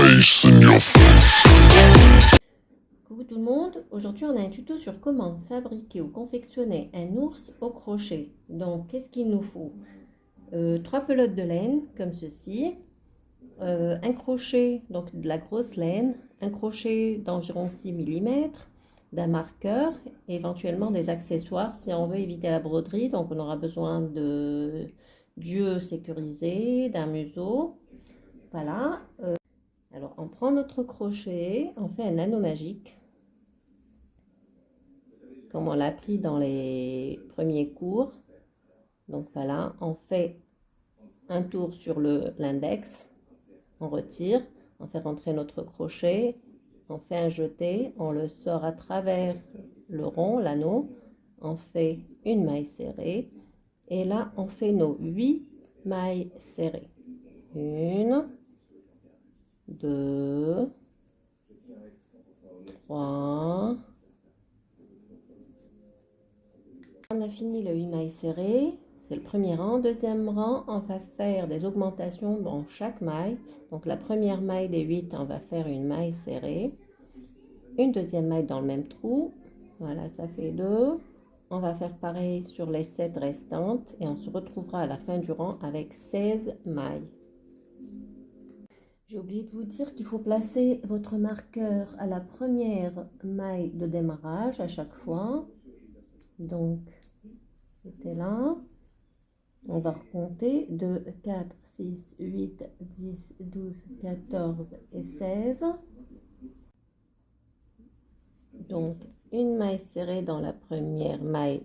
bass in your face. Coucou tout le monde, aujourd'hui on a un tuto sur comment fabriquer ou confectionner un ours au crochet. Donc qu'est-ce qu'il nous faut? 3 pelotes de laine comme ceci, un crochet, donc de la grosse laine, un crochet d'environ 6 mm, d'un marqueur, et éventuellement des accessoires si on veut éviter la broderie. Donc on aura besoin d'yeux sécurisés, d'un museau, voilà. Alors on prend notre crochet, on fait un anneau magique comme on l'a appris dans les premiers cours. Donc voilà, on fait un tour sur l'index, on retire, on fait rentrer notre crochet, on fait un jeté, on le sort à travers le rond, l'anneau, on fait une maille serrée et là on fait nos 8 mailles serrées. 1, 2, 3. On a fini le 8 mailles serrées, c'est le premier rang. Deuxième rang, on va faire des augmentations dans chaque maille. Donc la première maille des 8, on va faire une maille serrée. Une deuxième maille dans le même trou. Voilà, ça fait 2. On va faire pareil sur les 7 restantes et on se retrouvera à la fin du rang avec 16 mailles. J'ai oublié de vous dire qu'il faut placer votre marqueur à la première maille de démarrage à chaque fois. Donc, c'était là. On va recompter 2, 4, 6, 8, 10, 12, 14 et 16. Donc, une maille serrée dans la première maille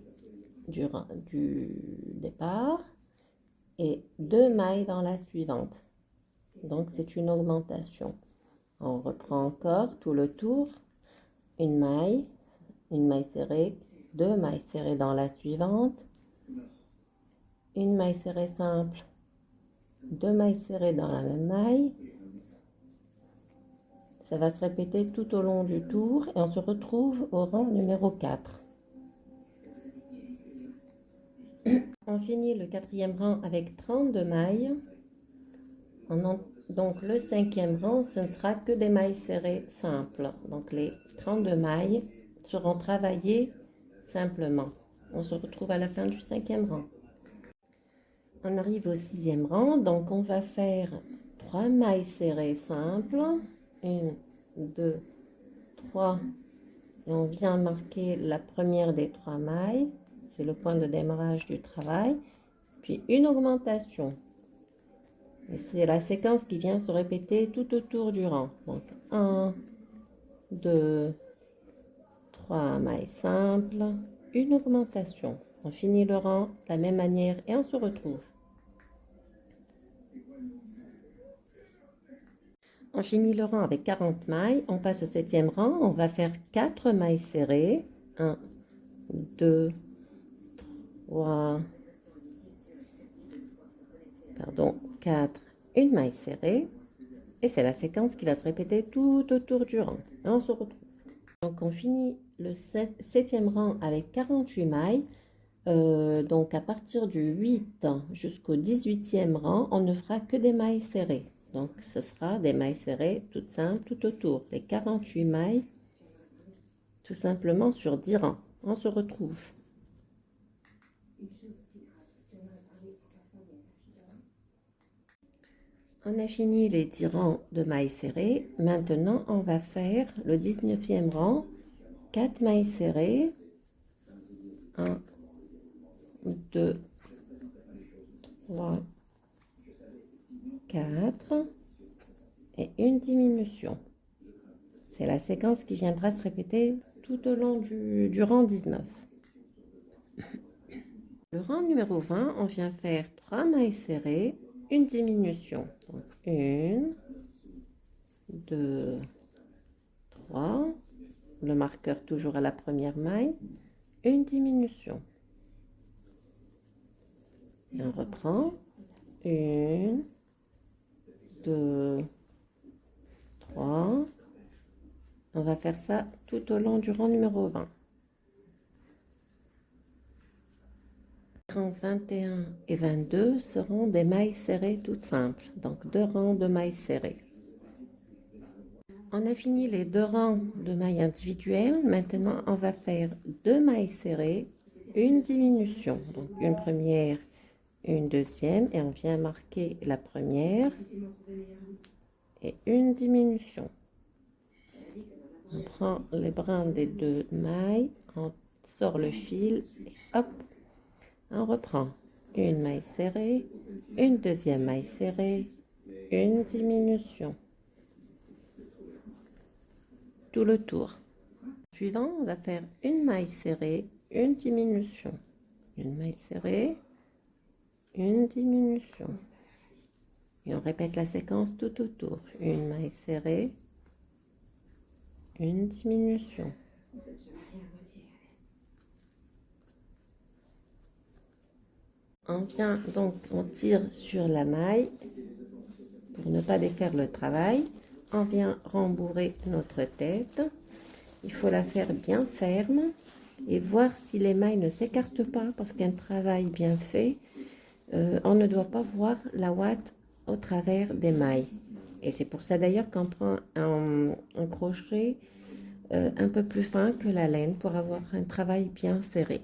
du départ et 2 mailles dans la suivante. Donc, c'est une augmentation. On reprend encore tout le tour. Une maille serrée, 2 mailles serrées dans la suivante, une maille serrée simple, 2 mailles serrées dans la même maille. Ça va se répéter tout au long du tour et on se retrouve au rang numéro 4. On finit le 4e rang avec 32 mailles. Donc le 5e rang, ce ne sera que des mailles serrées simples. Donc les 32 mailles seront travaillées simplement. On se retrouve à la fin du 5e rang. On arrive au 6e rang, donc on va faire 3 mailles serrées simples. 1, 2, 3. Et on vient marquer la première des 3 mailles. C'est le point de démarrage du travail. Puis une augmentation. Et c'est la séquence qui vient se répéter tout autour du rang. Donc 1, 2, 3 mailles simples, une augmentation. On finit le rang de la même manière et on se retrouve. On finit le rang avec 40 mailles. On passe au 7e rang. On va faire 4 mailles serrées. 1, 2, 3, 4. Une maille serrée. Et c'est la séquence qui va se répéter tout autour du rang. Et on se retrouve. Donc on finit le 7e rang avec 48 mailles. Donc à partir du 8 jusqu'au 18e rang, on ne fera que des mailles serrées. Donc ce sera des mailles serrées toutes simples tout autour. Les 48 mailles, tout simplement sur 10 rangs. On se retrouve. On a fini les 10 rangs de mailles serrées. Maintenant, on va faire le 19e rang. 4 mailles serrées. 1, 2, 3, 4 et une diminution. C'est la séquence qui viendra se répéter tout au long du rang 19. Le rang numéro 20, on vient faire 3 mailles serrées, une diminution. Donc 1, 2, 3. Le marqueur toujours à la première maille, une diminution. Et on reprend. 1, 2, 3. On va faire ça tout au long du rang numéro 20. Rang 21 et 22 seront des mailles serrées toutes simples. Donc 2 rangs de mailles serrées. On a fini les 2 rangs de mailles individuelles. Maintenant, on va faire 2 mailles serrées, une diminution. Donc, une première, une deuxième. Et on vient marquer la première et une diminution. On prend les brins des 2 mailles, on sort le fil et hop, on reprend une maille serrée, une deuxième maille serrée, une diminution. Tout le tour. Suivant, on va faire une maille serrée, une diminution. Une maille serrée, une diminution. Et on répète la séquence tout autour. Une maille serrée, une diminution. On vient donc, on tire sur la maille pour ne pas défaire le travail. On vient rembourrer notre tête. Il faut la faire bien ferme et voir si les mailles ne s'écartent pas parce qu'un travail bien fait, on ne doit pas voir la ouate au travers des mailles. Et c'est pour ça d'ailleurs qu'on prend un crochet un peu plus fin que la laine pour avoir un travail bien serré.